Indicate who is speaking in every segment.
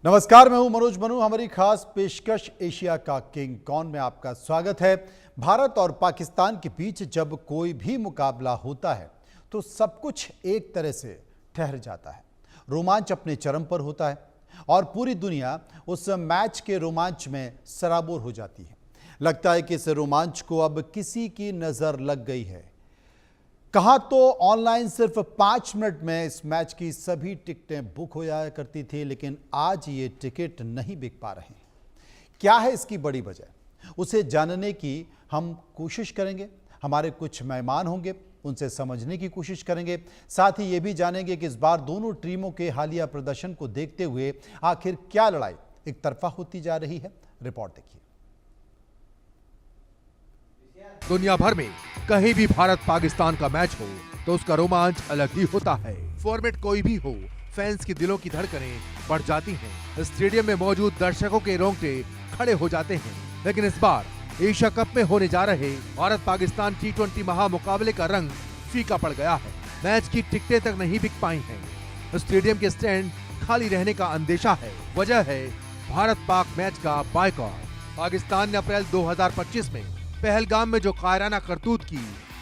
Speaker 1: नमस्कार, मैं हूं मनोज मनु। हमारी खास पेशकश एशिया का किंग कौन में आपका स्वागत है। भारत और पाकिस्तान के बीच जब कोई भी मुकाबला होता है तो सब कुछ एक तरह से ठहर जाता है। रोमांच अपने चरम पर होता है और पूरी दुनिया उस मैच के रोमांच में सराबोर हो जाती है। लगता है कि इस रोमांच को अब किसी की नजर लग गई है। कहा तो ऑनलाइन सिर्फ 5 मिनट में इस मैच की सभी टिकटें बुक हो जाया करती थी, लेकिन आज ये टिकट नहीं बिक पा रहे हैं। क्या है इसकी बड़ी वजह, उसे जानने की हम कोशिश करेंगे। हमारे कुछ मेहमान होंगे, उनसे समझने की कोशिश करेंगे। साथ ही ये भी जानेंगे कि इस बार दोनों टीमों के हालिया प्रदर्शन को देखते हुए आखिर क्या लड़ाई एक तरफा होती जा रही है। रिपोर्ट देखिए।
Speaker 2: दुनिया भर में कहीं भी भारत पाकिस्तान का मैच हो तो उसका रोमांच अलग ही होता है। फॉर्मेट कोई भी हो, फैंस के दिलों की धड़कनें बढ़ जाती हैं। स्टेडियम में मौजूद दर्शकों के रोंगटे खड़े हो जाते हैं। लेकिन इस बार एशिया कप में होने जा रहे भारत पाकिस्तान T20 महामुकाबले का रंग फीका पड़ गया है। मैच की टिकटें तक नहीं बिक पाई हैं। स्टेडियम के स्टैंड खाली रहने का अंदेशा है। वजह है भारत पाक मैच का बायकॉट। पाकिस्तान ने अप्रैल 2025 में पहलगाम में जो कायराना करतूत की,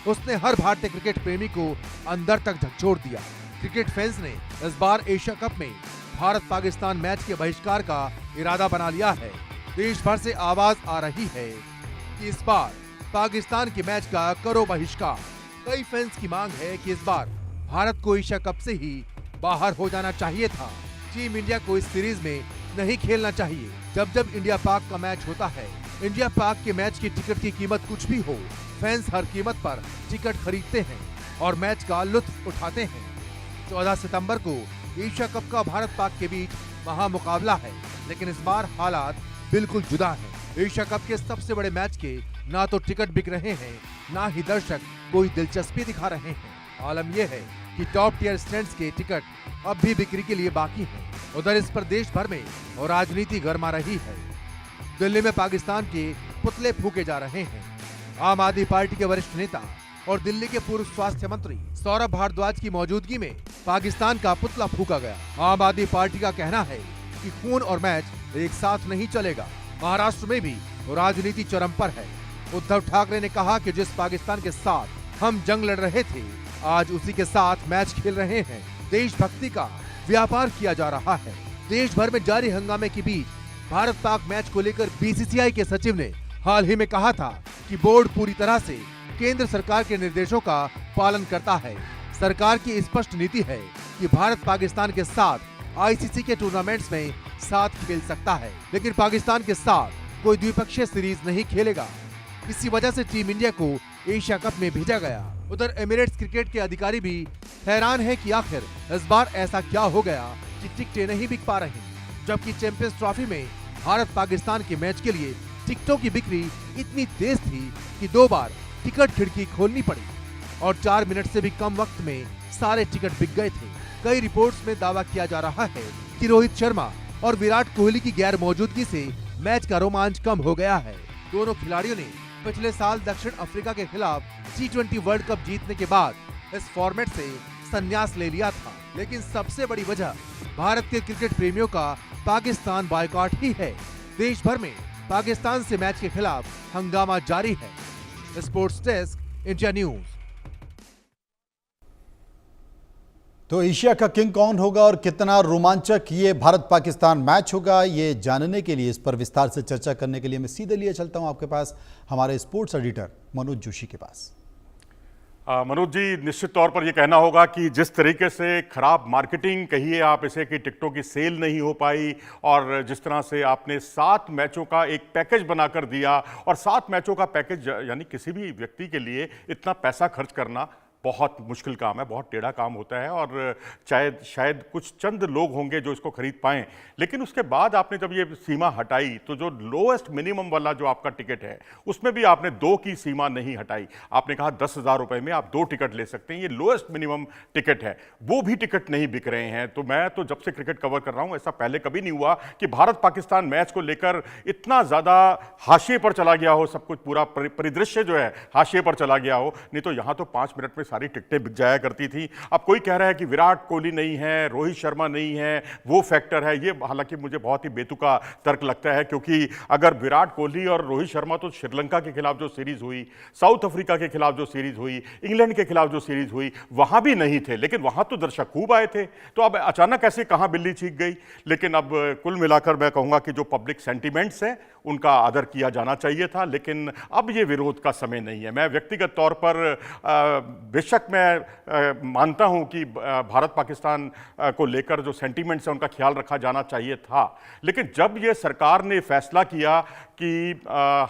Speaker 2: उसने हर भारतीय क्रिकेट प्रेमी को अंदर तक झकझोर दिया। क्रिकेट फैंस ने इस बार एशिया कप में भारत पाकिस्तान मैच के बहिष्कार का इरादा बना लिया है। देश भर से आवाज आ रही है कि इस बार पाकिस्तान के मैच का करो बहिष्कार। कई फैंस की मांग है कि इस बार भारत को एशिया कप से ही बाहर हो जाना चाहिए था। टीम इंडिया को इस सीरीज में नहीं खेलना चाहिए। जब इंडिया पाक का मैच होता है, इंडिया पाक के मैच की टिकट की कीमत कुछ भी हो, फैंस हर कीमत पर टिकट खरीदते हैं और मैच का लुत्फ उठाते हैं। 14 सितंबर को एशिया कप का भारत पाक के बीच महामुकाबला है, लेकिन इस बार हालात बिल्कुल जुदा है। एशिया कप के सबसे बड़े मैच के ना तो टिकट बिक रहे हैं, ना ही दर्शक कोई दिलचस्पी दिखा रहे हैं। आलम यह है कि टॉप टियर स्टैंड्स के टिकट अब भी बिक्री के लिए बाकी हैं। उधर इस पर देश भर में और राजनीति गर्मा रही है। दिल्ली में पाकिस्तान के पुतले फूके जा रहे हैं। आम आदमी पार्टी के वरिष्ठ नेता और दिल्ली के पूर्व स्वास्थ्य मंत्री सौरभ भारद्वाज की मौजूदगी में पाकिस्तान का पुतला फूका गया। आम आदमी पार्टी का कहना है कि खून और मैच एक साथ नहीं चलेगा। महाराष्ट्र में भी राजनीति चरम पर है। उद्धव ठाकरे ने कहा कि जिस पाकिस्तान के साथ हम जंग लड़ रहे थे, आज उसी के साथ मैच खेल रहे हैं। देशभक्ति का व्यापार किया जा रहा है। देश भर में जारी हंगामे के बीच भारत पाक मैच को लेकर बीसीसीआई के सचिव ने हाल ही में कहा था कि बोर्ड पूरी तरह से केंद्र सरकार के निर्देशों का पालन करता है। सरकार की स्पष्ट नीति है कि भारत पाकिस्तान के साथ आईसीसी के टूर्नामेंट्स में साथ खेल सकता है, लेकिन पाकिस्तान के साथ कोई द्विपक्षीय सीरीज नहीं खेलेगा। इसी वजह से टीम इंडिया को एशिया कप में भेजा गया। उधर एमिरेट्स क्रिकेट के अधिकारी भी हैरान है कि आखिर इस बार ऐसा क्या हो गया कि टिकटें नहीं बिक पा रही, जबकि चैंपियंस ट्रॉफी में भारत पाकिस्तान के मैच के लिए टिकटों की बिक्री इतनी तेज थी कि 2 बार टिकट खिड़की खोलनी पड़ी और 4 मिनट से भी कम वक्त में सारे टिकट बिक गए थे। कई रिपोर्ट्स में दावा किया जा रहा है कि रोहित शर्मा और विराट कोहली की गैर मौजूदगी से मैच का रोमांच कम हो गया है। दोनों खिलाड़ियों ने पिछले साल दक्षिण अफ्रीका के खिलाफ T20 वर्ल्ड कप जीतने के बाद इस फॉर्मेट से संन्यास ले लिया था, लेकिन सबसे बड़ी वजह भारत के क्रिकेट प्रेमियों का पाकिस्तान बायकॉट ही है। देश भर में पाकिस्तान से मैच के खिलाफ हंगामा जारी है। Sports desk, India news.
Speaker 1: तो एशिया का किंग कौन होगा और कितना रोमांचक ये भारत पाकिस्तान मैच होगा, ये जानने के लिए, इस पर विस्तार से चर्चा करने के लिए मैं सीधे लिए चलता हूं आपके पास, हमारे स्पोर्ट्स एडिटर मनोज जोशी के पास।
Speaker 3: मनोज जी, निश्चित तौर पर यह कहना होगा कि जिस तरीके से खराब मार्केटिंग कहिए आप इसे कि टिकटों की सेल नहीं हो पाई, और जिस तरह से आपने 7 मैचों का एक पैकेज बनाकर दिया, और 7 मैचों का पैकेज यानी किसी भी व्यक्ति के लिए इतना पैसा खर्च करना बहुत मुश्किल काम है, बहुत टेढ़ा काम होता है, और शायद कुछ चंद लोग होंगे जो इसको खरीद पाएं। लेकिन उसके बाद आपने जब ये सीमा हटाई तो जो लोएस्ट मिनिमम वाला जो आपका टिकट है उसमें भी आपने 2 की सीमा नहीं हटाई। आपने कहा 10,000 रुपए में आप 2 टिकट ले सकते हैं, ये लोएस्ट मिनिमम टिकट है। वो भी टिकट नहीं बिक रहे हैं। तो मैं तो जब से क्रिकेट कवर कर रहा हूं, ऐसा पहले कभी नहीं हुआ कि भारत पाकिस्तान मैच को लेकर इतना ज्यादा हाशिए पर चला गया हो, सब कुछ पूरा परिदृश्य जो है हाशिए पर चला गया हो। नहीं तो यहां तो 5 मिनट में सारी टिकटें बिक जाया करती थी। अब कोई कह रहा है कि विराट कोहली नहीं है, रोहित शर्मा नहीं है, वो फैक्टर है। ये हालांकि मुझे बहुत ही बेतुका तर्क लगता है, क्योंकि अगर विराट कोहली और रोहित शर्मा तो श्रीलंका के खिलाफ जो सीरीज हुई, साउथ अफ्रीका के खिलाफ जो सीरीज हुई, इंग्लैंड के खिलाफ जो सीरीज हुई, वहां भी नहीं थे, लेकिन वहां तो दर्शक खूब आए थे। तो अब अचानक ऐसे कहां बिल्ली चीख गई। लेकिन अब कुल मिलाकर मैं कहूंगा कि जो पब्लिक सेंटिमेंट्स हैं उनका आदर किया जाना चाहिए था, लेकिन अब ये विरोध का समय नहीं है। मैं व्यक्तिगत तौर पर बेशक मैं मानता हूं कि भारत पाकिस्तान को लेकर जो सेंटिमेंट्स हैं उनका ख्याल रखा जाना चाहिए था, लेकिन जब ये सरकार ने फैसला किया कि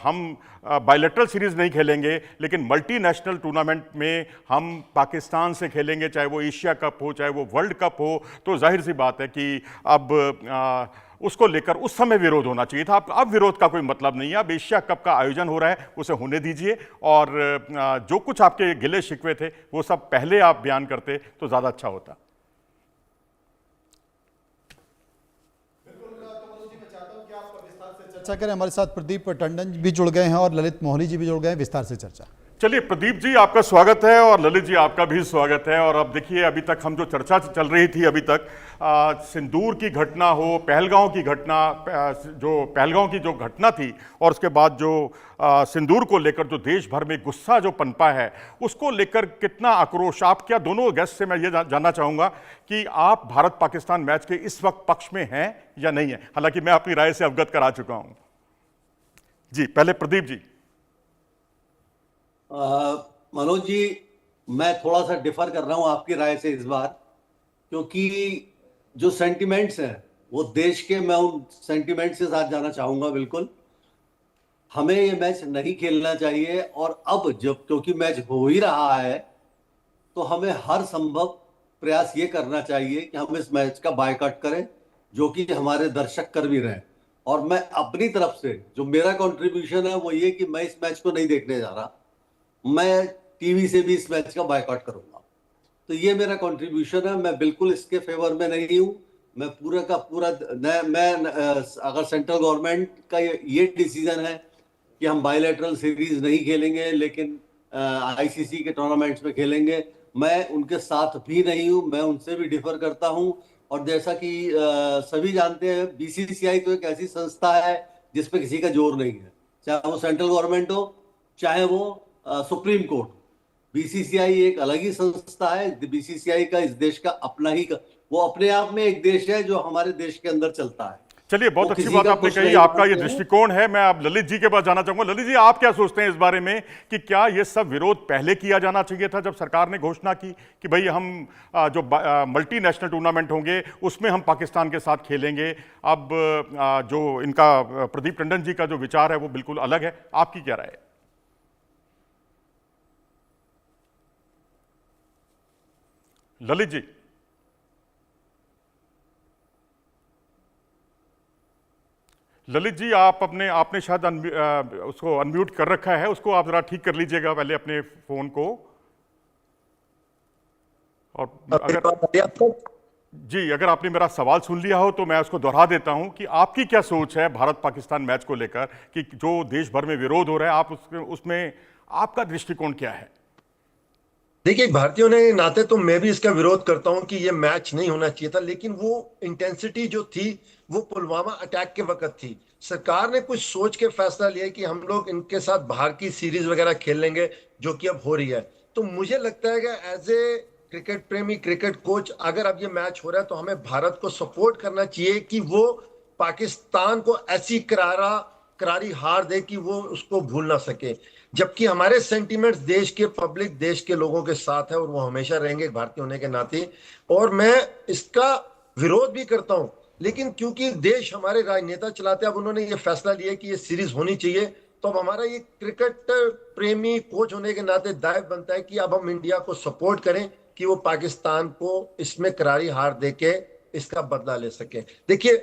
Speaker 3: हम बायलैटरल सीरीज नहीं खेलेंगे लेकिन मल्टीनेशनल टूर्नामेंट में हम पाकिस्तान से खेलेंगे, चाहे वो एशिया कप हो चाहे वो वर्ल्ड कप हो, तो जाहिर सी बात है कि अब उसको लेकर उस समय विरोध होना चाहिए था। अब विरोध का कोई मतलब नहीं है। अब एशिया कप का आयोजन हो रहा है, उसे होने दीजिए, और जो कुछ आपके गिले शिकवे थे वो सब पहले आप बयान करते तो ज्यादा अच्छा होता।
Speaker 1: चर्चा करें, हमारे साथ प्रदीप टंडन भी जुड़ गए हैं और ललित मोहनी जी भी जुड़ गए हैं। विस्तार से चर्चा।
Speaker 3: चलिए प्रदीप जी, आपका स्वागत है और ललित जी आपका भी स्वागत है। और अब देखिए, अभी तक हम जो चर्चा चल रही थी, अभी तक सिंदूर की घटना हो, पहलगांव की घटना, जो पहलगांव की जो घटना थी, और उसके बाद जो सिंदूर को लेकर जो देश भर में गुस्सा जो पनपा है, उसको लेकर कितना आक्रोश। आप क्या, दोनों गेस्ट से मैं ये जानना चाहूंगा कि आप भारत पाकिस्तान मैच के इस वक्त पक्ष में हैं या नहीं है। हालांकि मैं अपनी राय से अवगत करा चुका हूं। जी, पहले प्रदीप जी।
Speaker 4: मनोज जी, मैं थोड़ा सा डिफर कर रहा हूं आपकी राय से इस बार, क्योंकि जो सेंटिमेंट्स हैं वो देश के, मैं उन सेंटिमेंट्स के साथ जाना चाहूंगा। बिल्कुल हमें ये मैच नहीं खेलना चाहिए, और अब जब क्योंकि मैच हो ही रहा है तो हमें हर संभव प्रयास ये करना चाहिए कि हम इस मैच का बायकॉट करें, जो कि हमारे दर्शक कर भी रहे हैं। और मैं अपनी तरफ से जो मेरा कंट्रीब्यूशन है वो ये कि मैं इस मैच को नहीं देखने जा रहा, मैं टीवी से भी इस मैच का बायकॉट करूंगा। तो ये मेरा कंट्रीब्यूशन है। मैं बिल्कुल इसके फेवर में नहीं हूं। मैं पूरा का पूरा अगर सेंट्रल गवर्नमेंट का ये डिसीजन है कि हम बायलैटरल सीरीज नहीं खेलेंगे लेकिन आईसीसी के टूर्नामेंट्स में खेलेंगे, मैं उनके साथ भी नहीं हूं, मैं उनसे भी डिफर करता हूं। और जैसा कि सभी जानते हैं, बीसीसीआई तो एक ऐसी संस्था है जिसपे किसी का जोर नहीं है, चाहे वो सेंट्रल गवर्नमेंट हो चाहे वो सुप्रीम कोर्ट। बीसीसीआई एक अलग ही संस्था है। बीसीसीआई का इस देश का अपना ही वो अपने आप में एक देश है जो हमारे देश के अंदर चलता है।
Speaker 3: चलिए, बहुत अच्छी बात आपने कही, आपका ये दृष्टिकोण है। मैं अब ललित जी के पास जाना चाहूंगा। ललित जी, आप क्या सोचते हैं इस बारे में कि क्या ये सब विरोध पहले किया जाना चाहिए था, जब सरकार ने घोषणा की कि भाई हम जो मल्टीनेशनल टूर्नामेंट होंगे उसमें हम पाकिस्तान के साथ खेलेंगे। अब जो इनका प्रदीप टंडन जी का जो विचार है वो बिल्कुल अलग है, आपकी क्या राय है? ललित जी। ललित जी, आपने शायद उसको अनम्यूट कर रखा है, उसको आप जरा ठीक कर लीजिएगा पहले अपने फोन को। और अगर आपने मेरा सवाल सुन लिया हो तो मैं उसको दोहरा देता हूं कि आपकी क्या सोच है भारत पाकिस्तान मैच को लेकर, कि जो देश भर में विरोध हो रहा है, आप उसमें आपका दृष्टिकोण क्या है?
Speaker 5: देखिए, भारतीयों ने नाते तो मैं भी इसका विरोध करता हूं कि ये मैच नहीं होना चाहिए था, लेकिन वो इंटेंसिटी जो थी वो पुलवामा अटैक के वक्त थी। सरकार ने कुछ सोच के फैसला लिया कि हम लोग इनके साथ बाहर की सीरीज वगैरह खेल लेंगे, जो कि अब हो रही है। तो मुझे लगता है कि एज ए क्रिकेट प्रेमी, क्रिकेट कोच, अगर अब ये मैच हो रहा है तो हमें भारत को सपोर्ट करना चाहिए कि वो पाकिस्तान को ऐसी करारी हार दे कि वो उसको भूल ना सके। जबकि हमारे सेंटिमेंट्स देश के पब्लिक, देश के लोगों के साथ है और वो हमेशा रहेंगे भारतीय होने के नाते। और मैं इसका विरोध भी करता हूं, लेकिन क्योंकि देश हमारे राजनेता चलाते हैं, अब उन्होंने ये फैसला लिया कि ये सीरीज होनी चाहिए, तो अब हमारा ये क्रिकेट प्रेमी कोच होने के नाते दायित्व बनता है कि अब हम इंडिया को सपोर्ट करें कि वो पाकिस्तान को इसमें करारी हार देके इसका बदला ले सके। देखिए,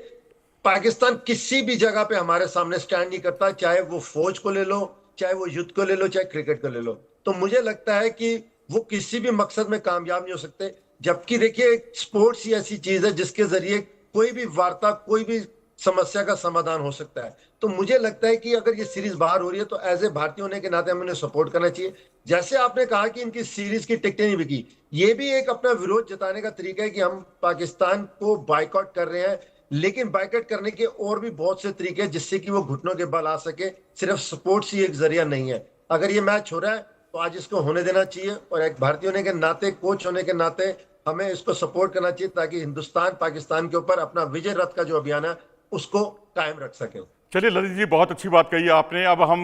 Speaker 5: पाकिस्तान किसी भी जगह पे हमारे सामने स्टैंड नहीं करता, चाहे वो फौज को ले लो, चाहे वो युद्ध को ले लो, चाहे क्रिकेट को ले लो। तो मुझे लगता है कि वो किसी भी मकसद में कामयाब नहीं हो सकते। जबकि देखिए, स्पोर्ट्स ही ऐसी चीज है जिसके जरिए कोई भी वार्ता, कोई भी समस्या का समाधान हो सकता है। तो मुझे लगता है कि अगर ये सीरीज बाहर हो रही है तो एज ए भारतीय होने के नाते हमें उन्हें सपोर्ट करना चाहिए। जैसे आपने कहा कि इनकी सीरीज की टिकटें नहीं बिकी, ये भी एक अपना विरोध जताने का तरीका है कि हम पाकिस्तान को बायकॉट कर रहे हैं, लेकिन बायकॉट करने के और भी बहुत से तरीके हैं जिससे कि वो घुटनों के बल आ सके। सिर्फ सपोर्ट ही एक जरिया नहीं है। अगर ये मैच हो रहा है तो आज इसको होने देना चाहिए, और एक भारतीय होने के नाते, कोच होने के नाते हमें इसको सपोर्ट करना चाहिए ताकि हिंदुस्तान पाकिस्तान के ऊपर अपना विजय रथ का जो अभियान है उसको कायम रख सके।
Speaker 3: चलिए ललित जी, बहुत अच्छी बात कही आपने। अब हम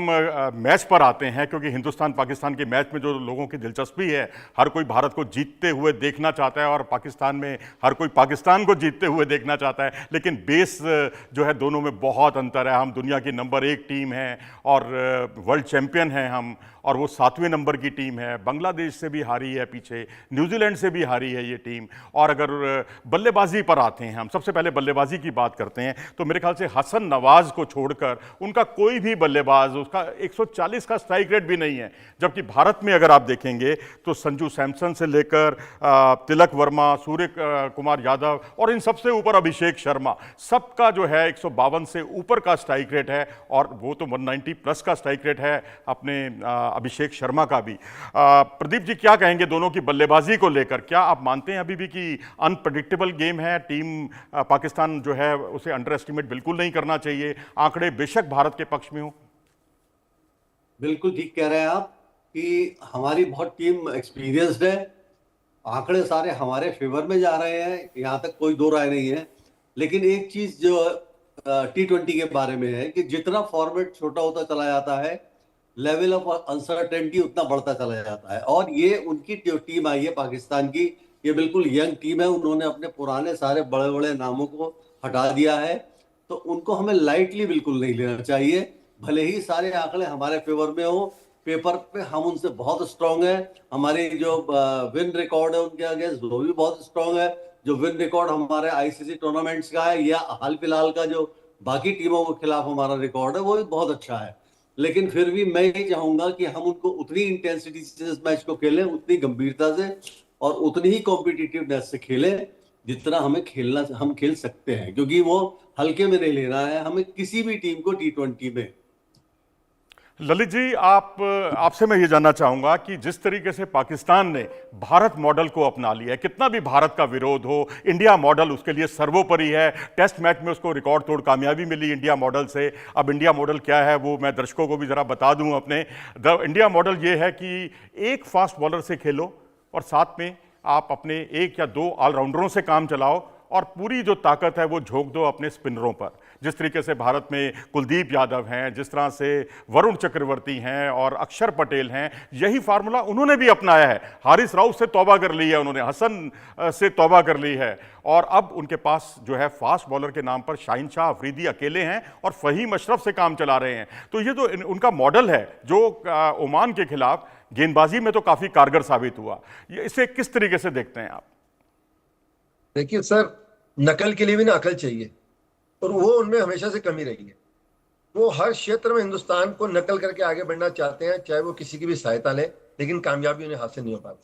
Speaker 3: मैच पर आते हैं, क्योंकि हिंदुस्तान पाकिस्तान के मैच में जो लोगों की दिलचस्पी है, हर कोई भारत को जीतते हुए देखना चाहता है और पाकिस्तान में हर कोई पाकिस्तान को जीतते हुए देखना चाहता है। लेकिन बेस जो है दोनों में बहुत अंतर है। हम दुनिया की नंबर 1 टीम है और वर्ल्ड चैंपियन हैं हम, और वो 7वें नंबर की टीम है। बांग्लादेश से भी हारी है पीछे, न्यूजीलैंड से भी हारी है ये टीम। और अगर बल्लेबाजी पर आते हैं, हम सबसे पहले बल्लेबाजी की बात करते हैं, तो मेरे ख्याल से हसन नवाज को छोड़कर उनका कोई भी बल्लेबाज, उसका 140 का स्ट्राइक रेट भी नहीं है। जबकि भारत में अगर आप देखेंगे तो संजू सैमसन से लेकर तिलक वर्मा, सूर्य कुमार यादव और इन सबसे ऊपर अभिषेक शर्मा, सबका जो है 152 से ऊपर का स्ट्राइक रेट है, और वो तो 190 प्लस का स्ट्राइक रेट है अपने अभिषेक शर्मा का भी। प्रदीप जी, क्या कहेंगे दोनों की बल्लेबाजी को लेकर? क्या आप मानते हैं अभी भी कि अनप्रेडिक्टेबल गेम है? टीम पाकिस्तान जो है उसे अंडर एस्टिमेट बिल्कुल नहीं करना चाहिए, आंकड़े बेशक भारत के पक्ष में हो?
Speaker 4: बिल्कुल ठीक कह रहे हैं आप कि हमारी बहुत टीम एक्सपीरियंस्ड है, आंकड़े सारे हमारे फेवर में जा रहे हैं, यहाँ तक कोई दो राय नहीं है। लेकिन एक चीज जो T20 के बारे में है कि जितना फॉर्मेट छोटा होता चला जाता है, लेवल ऑफ अनसर्टेनिटी उतना बढ़ता चला जाता है। और ये उनकी जो टीम आई है पाकिस्तान की, ये बिल्कुल यंग टीम है। उन्होंने अपने पुराने सारे बड़े बड़े नामों को हटा दिया है, तो उनको हमें लाइटली बिल्कुल नहीं लेना चाहिए। भले ही सारे आंकड़े हमारे फेवर में हो, पेपर पे हम उनसे बहुत स्ट्रांग है। हमारे जो विन रिकॉर्ड है उनके अगेंस्ट वो भी बहुत स्ट्रांग है। जो विन रिकॉर्ड हमारे आईसीसी टूर्नामेंट्स का है, या हाल फिलहाल का जो बाकी टीमों के खिलाफ हमारा रिकॉर्ड है, वो भी बहुत अच्छा है। लेकिन फिर भी मैं ये चाहूंगा कि हम उनको उतनी इंटेंसिटी से इस मैच को खेलें, उतनी गंभीरता से और उतनी ही कॉम्पिटिटिवनेस से खेलें जितना हमें खेलना, हम खेल सकते हैं। क्योंकि वो हल्के में नहीं लेना है हमें किसी भी टीम को T20 में।
Speaker 3: ललित जी, आपसे मैं ये जानना चाहूंगा कि जिस तरीके से पाकिस्तान ने भारत मॉडल को अपना लिया है, कितना भी भारत का विरोध हो, इंडिया मॉडल उसके लिए सर्वोपरि है। टेस्ट मैच में उसको रिकॉर्ड तोड़ कामयाबी मिली इंडिया मॉडल से। अब इंडिया मॉडल क्या है वो मैं दर्शकों को भी जरा बता दूं अपने। इंडिया मॉडल ये है कि एक फास्ट बॉलर से खेलो और साथ में आप अपने 1 या 2 ऑलराउंडरों से काम चलाओ, और पूरी जो ताकत है वो झोंक दो अपने स्पिनरों पर। जिस तरीके से भारत में कुलदीप यादव हैं, जिस तरह से वरुण चक्रवर्ती हैं और अक्षर पटेल हैं, यही फार्मूला उन्होंने भी अपनाया है। हारिस राउफ से तौबा कर ली है उन्होंने, हसन से तौबा कर ली है, और अब उनके पास जो है फास्ट बॉलर के नाम पर शाहिन शाह अफरीदी अकेले हैं और फहीम अशरफ से काम चला रहे हैं। तो ये जो उनका मॉडल है जो ओमान के खिलाफ गेंदबाजी में तो काफी कारगर साबित हुआ, इसे किस तरीके से देखते हैं आप?
Speaker 5: देखिए सर, नकल के लिए भी ना अकल चाहिए, और वो उनमें हमेशा से कमी रही है। वो हर क्षेत्र में हिंदुस्तान को नकल करके आगे बढ़ना चाहते हैं, चाहे वो किसी की भी सहायता ले, लेकिन कामयाबी उन्हें हासिल नहीं हो पाती।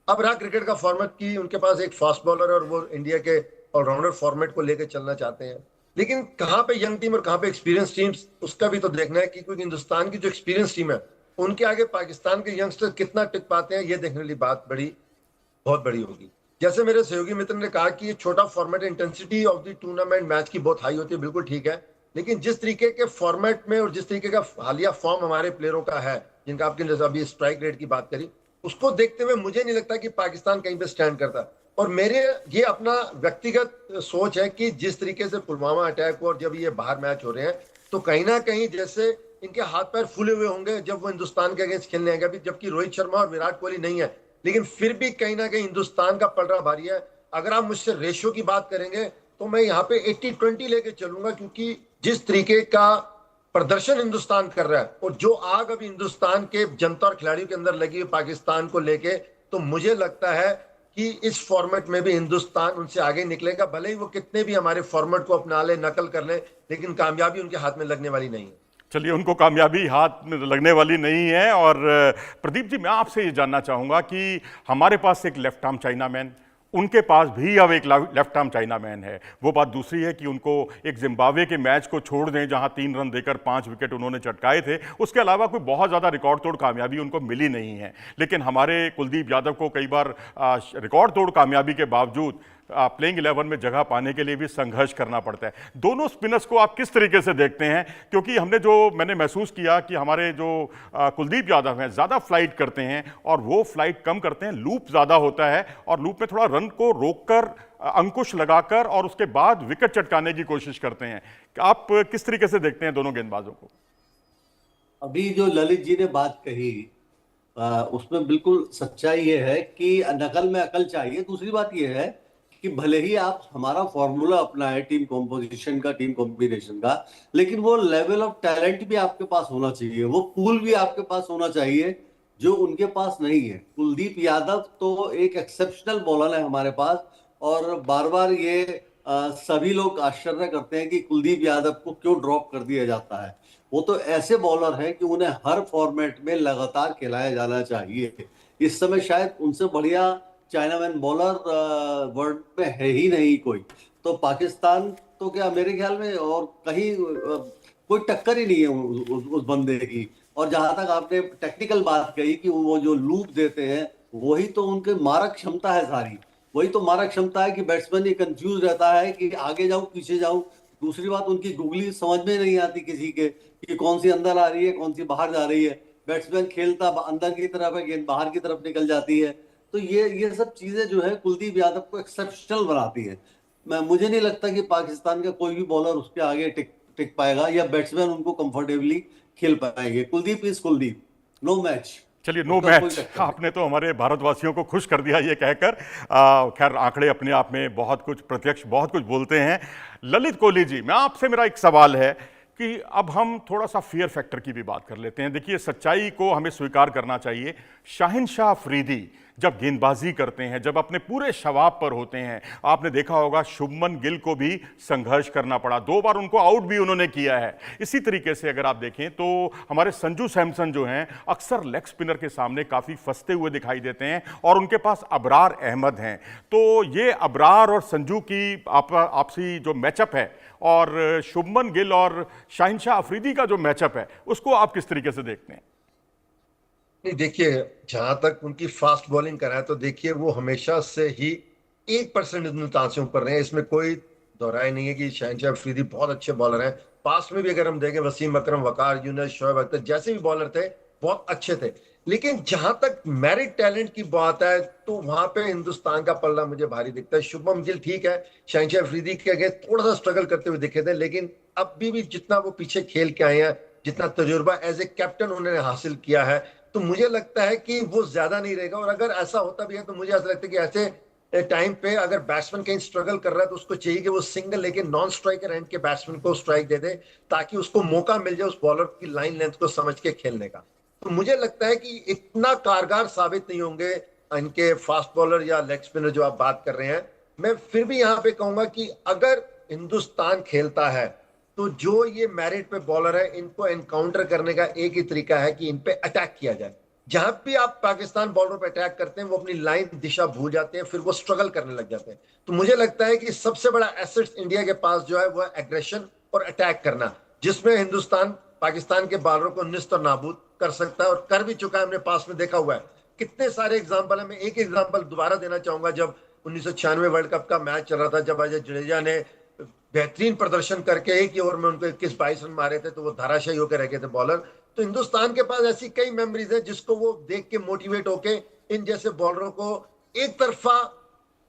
Speaker 5: अब रहा क्रिकेट का फॉर्मेट की उनके पास एक फास्ट बॉलर है और वो इंडिया के ऑलराउंडर फॉर्मेट को लेकर चलना चाहते हैं। लेकिन कहाँ पे यंग टीम और कहाँ पे एक्सपीरियंस टीम्स, उसका भी तो देखना है कि क्योंकि हिंदुस्तान की जो एक्सपीरियंस टीम है उनके आगे पाकिस्तान के यंगस्टर कितना टिक पाते हैं, ये देखने वाली बात बहुत बड़ी होगी। जैसे मेरे सहयोगी मित्र ने कहा कि ये छोटा format, intensity of the tournament match की बहुत हाई होती है, बिल्कुल ठीक है। लेकिन जिस तरीके के फॉर्मेट में और जिस तरीके का हालिया फॉर्म हमारे प्लेयरों का है, जिनका आपके अभी स्ट्राइक रेट की बात करी, उसको देखते हुए मुझे नहीं लगता कि पाकिस्तान कहीं पे स्टैंड करता। और मेरे ये अपना व्यक्तिगत सोच है कि जिस तरीके से पुलवामा अटैक हुआ और जब ये बाहर मैच हो रहे हैं, तो कहीं ना कहीं जैसे इनके हाथ पैर फूले हुए होंगे जब वो हिंदुस्तान के अगेंस्ट खेलने आएंगे। अभी जबकि रोहित शर्मा और विराट कोहली नहीं है, लेकिन फिर भी कहीं ना कहीं हिंदुस्तान का पलड़ा भारी है। अगर आप मुझसे रेशियो की बात करेंगे तो मैं यहाँ पे 80-20 लेके चलूंगा, क्योंकि जिस तरीके का प्रदर्शन हिंदुस्तान कर रहा है और जो आग अभी हिंदुस्तान के जनता और खिलाड़ियों के अंदर लगी है पाकिस्तान को लेके, तो मुझे लगता है कि इस फॉर्मेट में भी हिंदुस्तान उनसे आगे निकलेगा। भले ही वो कितने भी हमारे फॉर्मेट को अपना ले, नकल कर ले, लेकिन कामयाबी उनके हाथ में लगने वाली नहीं है।
Speaker 3: चलिए, उनको कामयाबी हाथ में लगने वाली नहीं है। और प्रदीप जी, मैं आपसे ये जानना चाहूँगा कि हमारे पास एक लेफ्ट आर्म चाइना मैन उनके पास भी अब एक लेफ्ट आर्म चाइना मैन है। वो बात दूसरी है कि उनको एक जिम्बाब्वे के मैच को छोड़ दें जहां 3 रन देकर 5 विकेट उन्होंने चटकाए थे, उसके अलावा कोई बहुत ज़्यादा रिकॉर्ड तोड़ कामयाबी उनको मिली नहीं है। लेकिन हमारे कुलदीप यादव को कई बार रिकॉर्ड तोड़ कामयाबी के बावजूद प्लेइंग 11 में जगह पाने के लिए भी संघर्ष करना पड़ता है। दोनों स्पिनर्स को आप किस तरीके से देखते हैं? क्योंकि मैंने महसूस किया कि हमारे जो कुलदीप यादव हैं ज़्यादा फ्लाइट करते हैं और वो फ्लाइट कम करते हैं, लूप ज़्यादा होता है और लूप में थोड़ा रन को रोककर, अंकुश लगाकर और उसके बाद विकेट चटकाने की कोशिश करते हैं। आप किस तरीके से देखते हैं दोनों गेंदबाजों को?
Speaker 4: अभी जो ललित जी ने बात कही उसमें बिल्कुल सच्चाई ये है कि नकल में अकल चाहिए। दूसरी बात ये है कि भले ही आप हमारा फॉर्मूला अपनाए टीम कॉम्पोजिशन का, टीम कॉम्बिनेशन का, लेकिन वो लेवल ऑफ टैलेंट भी आपके पास होना चाहिए, वो पूल भी आपके पास होना चाहिए जो उनके पास नहीं है। कुलदीप यादव तो एक एक्सेप्शनल बॉलर है हमारे पास, और बार बार ये सभी लोग आश्चर्य करते हैं कि कुलदीप यादव को क्यों ड्रॉप कर दिया जाता है। वो तो ऐसे बॉलर हैं कि उन्हें हर फॉर्मेट में लगातार खिलाया जाना चाहिए। इस समय शायद उनसे बढ़िया चाइनामैन बॉलर वर्ल्ड में है ही नहीं कोई। तो पाकिस्तान तो क्या, मेरे ख्याल में और कहीं कोई टक्कर ही नहीं है उस बंदे की। और जहां तक आपने टेक्निकल बात कही कि वो जो लूप देते हैं, वही तो उनकी मारक क्षमता है सारी। वही तो मारक क्षमता है कि बैट्समैन ये कंफ्यूज रहता है कि आगे जाऊं पीछे जाऊं। दूसरी बात, उनकी गुगली समझ में नहीं आती किसी के कि कौन सी अंदर आ रही है, कौन सी बाहर जा रही है। बैट्समैन खेलता अंदर की तरफ है, गेंद बाहर की तरफ निकल जाती है। तो ये सब चीजें जो है कुलदीप यादव को एक्सेप्शनल बनाती है। मुझे नहीं लगता कि पाकिस्तान का कोई भी बॉलर उसके आगे टिक पाएगा या बैट्समैन उनको कंफर्टेबली खेल पाएंगे। Kuldeep is Kuldeep, no match.
Speaker 3: चलिए, नो मैच। आपने तो हमारे भारतवासियों को खुश कर दिया ये कहकर। खैर, आंकड़े अपने आप में बहुत कुछ प्रत्यक्ष बहुत कुछ बोलते हैं। ललित कोहली जी, मेरा एक सवाल है कि अब हम थोड़ा सा फियर फैक्टर की भी बात कर लेते हैं। देखिए, सच्चाई को हमें स्वीकार करना चाहिए। शाहिनशाह अफरीदी जब गेंदबाजी करते हैं, जब अपने पूरे शवाब पर होते हैं, आपने देखा होगा शुभमन गिल को भी संघर्ष करना पड़ा, 2 बार उनको आउट भी उन्होंने किया है। इसी तरीके से अगर आप देखें तो हमारे संजू सैमसन जो हैं अक्सर लेग स्पिनर के सामने काफ़ी फंसते हुए दिखाई देते हैं और उनके पास अबरार अहमद हैं। तो ये अबरार और संजू की आपसी जो मैचअप है और शुभमन गिल और शाहिनशाह अफरीदी का जो मैचअप है, उसको आप किस तरीके से देखते हैं?
Speaker 5: नहीं, देखिए, जहां तक उनकी फास्ट बॉलिंग का है तो देखिए वो हमेशा से ही 1% न्यूनतम से ऊपर रहे, इसमें कोई दोहराई नहीं है कि शहनशाह अफरीदी बहुत अच्छे बॉलर हैं। पास में भी अगर हम देखें, वसीम अकरम, वकार यूनुस, शोएब अख्तर जैसे भी बॉलर थे बहुत अच्छे थे। लेकिन जहां तक मैरिट टैलेंट की बात है तो वहां पे हिंदुस्तान का पल्ला मुझे भारी दिखता है। शुभम गिल ठीक है, शहनशाह अफरीदी के आगे थोड़ा सा स्ट्रगल करते हुए दिखे थे, लेकिन अब भी जितना वो पीछे खेल के आए हैं, जितना तजुर्बा एज ए कैप्टन उन्होंने हासिल किया है, तो मुझे लगता है कि वो ज्यादा नहीं रहेगा। और अगर ऐसा होता भी है तो मुझे ऐसा लगता है कि ऐसे टाइम पे अगर बैट्समैन कहीं स्ट्रगल कर रहा है तो उसको चाहिए कि वो सिंगल लेके नॉन स्ट्राइकर एंड के बैट्समैन को स्ट्राइक दे दे, ताकि उसको मौका मिल जाए उस बॉलर की लाइन लेंथ को समझ के खेलने का। तो मुझे लगता है कि इतना कारगर साबित नहीं होंगे इनके फास्ट बॉलर या लेग स्पिनर जो आप बात कर रहे हैं। मैं फिर भी यहां पे कहूंगा कि अगर हिंदुस्तान खेलता है तो जो ये मैरिट पे बॉलर है, इनको एनकाउंटर करने का एक ही तरीका है कि इन पे अटैक किया जाए। जहां भी आप पाकिस्तान बॉलर पे अटैक करते हैं वो अपनी लाइन दिशा भूल जाते हैं, फिर वो स्ट्रगल करने लग जाते हैं। तो मुझे लगता है कि सबसे बड़ा एसेट इंडिया के पास जो है वो है एग्रेशन और अटैक करना, जिसमें हिंदुस्तान पाकिस्तान के बॉलरों को निस्त और नाबूद कर सकता है और कर भी चुका है। हमने पास में देखा हुआ है कितने सारे एग्जाम्पल है। मैं एक एग्जाम्पल दोबारा देना चाहूंगा। जब 1996 वर्ल्ड कप का मैच चल रहा था, जब अजय जडेजा ने बेहतरीन प्रदर्शन करके एक ही ओवर में उनको 21-22 रन मारे थे, तो वो धाराशायी होकर रह गए थे बॉलर। तो हिंदुस्तान के पास ऐसी कई मेमोरीज है जिसको वो देख के मोटिवेट होके इन जैसे बॉलरों को एक तरफा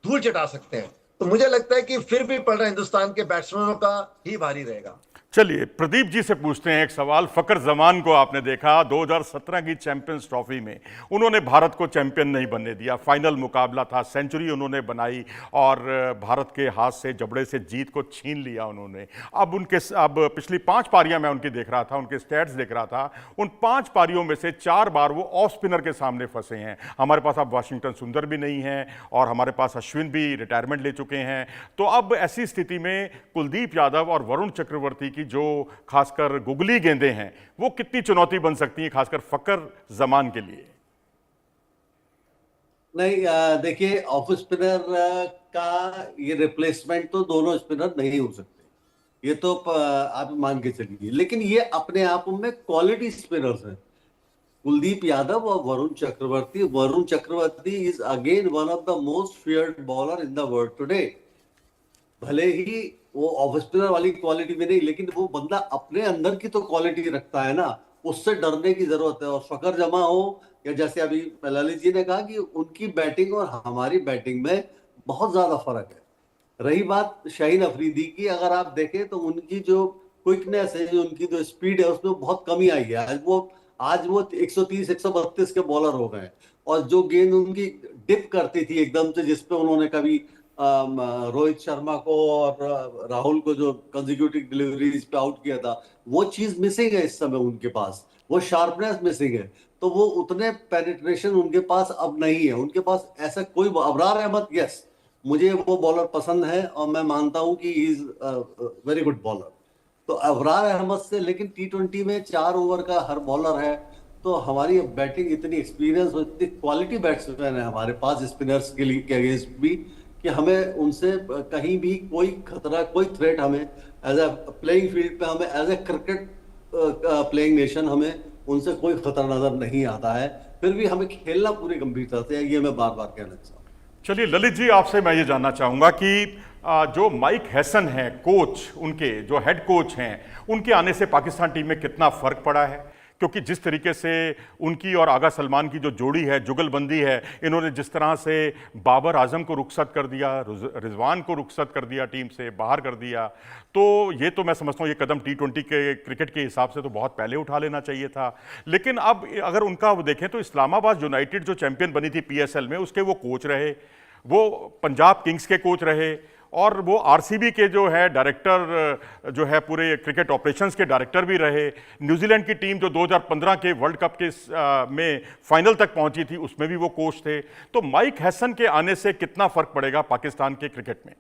Speaker 5: धूल चटा सकते हैं। तो मुझे लगता है कि फिर भी पड़ रहा हिंदुस्तान के बैट्समैनों का ही भारी रहेगा।
Speaker 3: चलिए, प्रदीप जी से पूछते हैं एक सवाल। फकर जमान को आपने देखा 2017 की चैंपियंस ट्रॉफी में, उन्होंने भारत को चैंपियन नहीं बनने दिया। फाइनल मुकाबला था, सेंचुरी उन्होंने बनाई और भारत के हाथ से जबड़े से जीत को छीन लिया उन्होंने। अब पिछली 5 पारियां मैं उनकी देख रहा था, उनके स्टैट्स देख रहा था। उन 5 पारियों में से 4 बार वो ऑफ स्पिनर के सामने फंसे हैं। हमारे पास अब वाशिंगटन सुंदर भी नहीं है और हमारे पास अश्विन भी रिटायरमेंट ले चुके हैं। तो अब ऐसी स्थिति में कुलदीप यादव और वरुण चक्रवर्ती की जो खासकर गुगली गेंदें हैं, वो कितनी चुनौती बन सकती हैं, खासकर फकर जमान के लिए?
Speaker 4: नहीं, देखिए ऑफ स्पिनर का ये रिप्लेसमेंट तो दोनों स्पिनर नहीं हो सकते, ये तो आप मान के चलिए, लेकिन ये अपने आप में क्वालिटी स्पिनर्स हैं। कुलदीप यादव और Varun Chakravarthy is again one of the most feared bowler in the world today. भले ही वो ऑफ स्पिनर वाली क्वालिटी में नहीं, लेकिन वो बंदा अपने अंदर की तो क्वालिटी रखता है ना, उससे डरने की जरूरत है। और फकर जमा हो या जैसे अभी ललित जी ने कहा कि उनकी बैटिंग और हमारी बैटिंग में बहुत ज्यादा फर्क है। रही बात शाहीन अफरीदी की, अगर आप देखें तो उनकी जो क्विकनेस है, जो उनकी जो स्पीड है, उसमें बहुत कमी आई है। आज वो 130 132 के बॉलर हो गए। और जो गेंद उनकी डिप करती थी एकदम से, जिसपे उन्होंने कभी रोहित शर्मा को और राहुल को जो कंसेक्यूटिव डिलीवरीज पे आउट किया था, वो चीज मिसिंग है इस समय उनके पास, वो शार्पनेस मिसिंग है। तो वो उतने पेनिट्रेशन उनके पास अब नहीं है। उनके पास ऐसा कोई अबरार अहमद, यस, मुझे वो बॉलर पसंद है और मैं मानता हूं कि he is very good bowler. तो अबरार अहमद से, लेकिन T20 में 4 ओवर का हर बॉलर है। तो हमारी बैटिंग इतनी एक्सपीरियंस और इतनी क्वालिटी बैट्समैन है हमारे पास स्पिनर्स के लिए के अगेंस्ट भी, कि हमें उनसे कहीं भी कोई खतरा, कोई थ्रेट हमें एज ए प्लेइंग फील्ड पे, हमें as a cricket playing nation, हमें उनसे कोई खतरा नजर नहीं आता है। फिर भी हमें खेलना पूरी गंभीरता से है, ये मैं बार बार कहना चाहूँ।
Speaker 3: चलिए ललित जी, आपसे मैं ये जानना चाहूंगा कि जो माइक हैसन हैं कोच, उनके जो हेड कोच हैं, उनके आने से पाकिस्तान टीम में कितना फर्क पड़ा है? क्योंकि जिस तरीके से उनकी और आगा सलमान की जो जोड़ी है, जुगलबंदी है, इन्होंने जिस तरह से बाबर आजम को रुखसत कर दिया, रिजवान को रुखसत कर दिया, टीम से बाहर कर दिया, तो ये तो मैं समझता हूँ ये कदम T20 के क्रिकेट के हिसाब से तो बहुत पहले उठा लेना चाहिए था। लेकिन अब अगर उनका देखें तो इस्लामाबाद यूनाइटेड जो चैंपियन बनी थी PSL में, उसके वो कोच रहे, वो पंजाब किंग्स के कोच रहे, और वो RCB के जो है डायरेक्टर, जो है पूरे क्रिकेट ऑपरेशंस के डायरेक्टर भी रहे। न्यूजीलैंड की टीम जो 2015 के वर्ल्ड कप के में फाइनल तक पहुंची थी, उसमें भी वो कोच थे। तो माइक हैसन के आने से कितना फर्क पड़ेगा पाकिस्तान के क्रिकेट में?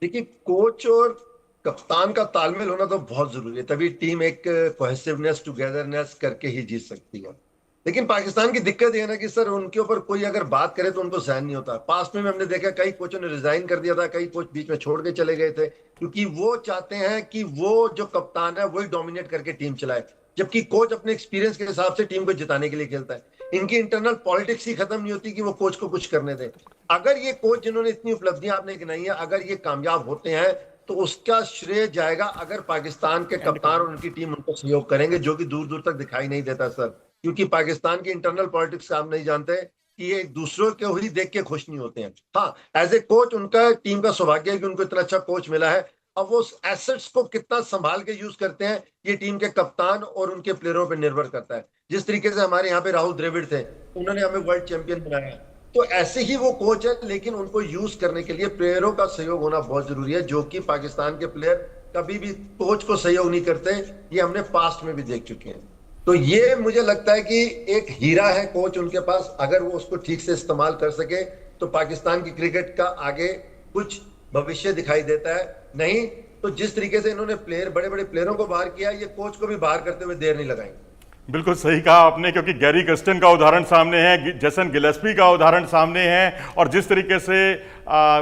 Speaker 5: देखिए, कोच और कप्तान का तालमेल होना तो बहुत जरूरी है, तभी टीम एक कोहेसिवनेस, टुगेदरनेस करके ही जीत सकती है। लेकिन पाकिस्तान की दिक्कत यह ना कि सर उनके ऊपर कोई अगर बात करे तो उनको सहन नहीं होता। पास्ट में हमने देखा कई कोचों ने रिजाइन कर दिया था, कई कोच बीच में छोड़ के चले गए थे, क्योंकि वो चाहते हैं कि वो जो कप्तान है वही डोमिनेट करके टीम चलाए, जबकि कोच अपने एक्सपीरियंस के हिसाब से टीम को जिताने के लिए खेलता है। इनकी इंटरनल पॉलिटिक्स ही खत्म नहीं होती कि वो कोच को कुछ करने दें। अगर ये कोच जिन्होंने इतनी उपलब्धियां आपने गिनाई है, अगर ये कामयाब होते हैं तो उसका श्रेय जाएगा अगर पाकिस्तान के कप्तान और उनकी टीम उनको सहयोग करेंगे, जो कि दूर दूर तक दिखाई नहीं देता सर, क्योंकि पाकिस्तान की इंटरनल पॉलिटिक्स आप नहीं जानते कि ये एक दूसरों को ही देख के खुश नहीं होते हैं। हाँ, एज ए कोच उनका टीम का सौभाग्य है कि उनको इतना अच्छा कोच मिला है। अब वो एसेट्स को कितना संभाल के यूज करते हैं, ये टीम के कप्तान और उनके प्लेयरों पर निर्भर करता है। जिस तरीके से हमारे यहाँ पे राहुल द्रविड़ थे, उन्होंने हमें वर्ल्ड चैंपियन बनाया, तो ऐसे ही वो कोच है, लेकिन उनको यूज करने के लिए प्लेयरों का सहयोग होना बहुत जरूरी है, जो कि पाकिस्तान के प्लेयर कभी भी कोच को सहयोग नहीं करते। ये हमने पास्ट में भी देख चुके हैं। तो ये मुझे लगता है कि एक हीरा है कोच उनके पास, अगर वो उसको ठीक से इस्तेमाल कर सके तो पाकिस्तान की क्रिकेट का आगे कुछ भविष्य दिखाई देता है। नहीं तो जिस तरीके से इन्होंने बड़े बड़े प्लेयरों को बाहर किया, ये कोच को भी बाहर करते हुए देर नहीं लगाएंगे।
Speaker 3: बिल्कुल सही कहा आपने, क्योंकि गैरी कर्स्टन का उदाहरण सामने है, जेसन गिलेस्पी का उदाहरण सामने है, और जिस तरीके से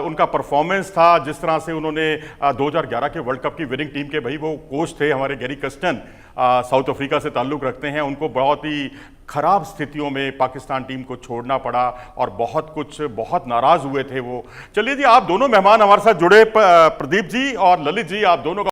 Speaker 3: उनका परफॉर्मेंस था, जिस तरह से उन्होंने 2011 के वर्ल्ड कप की विनिंग टीम के भाई वो कोच थे हमारे गैरी कर्स्टन, साउथ अफ्रीका से ताल्लुक़ रखते हैं। उनको बहुत ही खराब स्थितियों में पाकिस्तान टीम को छोड़ना पड़ा और बहुत नाराज़ हुए थे वो। चलिए जी, आप दोनों मेहमान हमारे साथ जुड़े, प्रदीप जी और ललित जी, आप दोनों का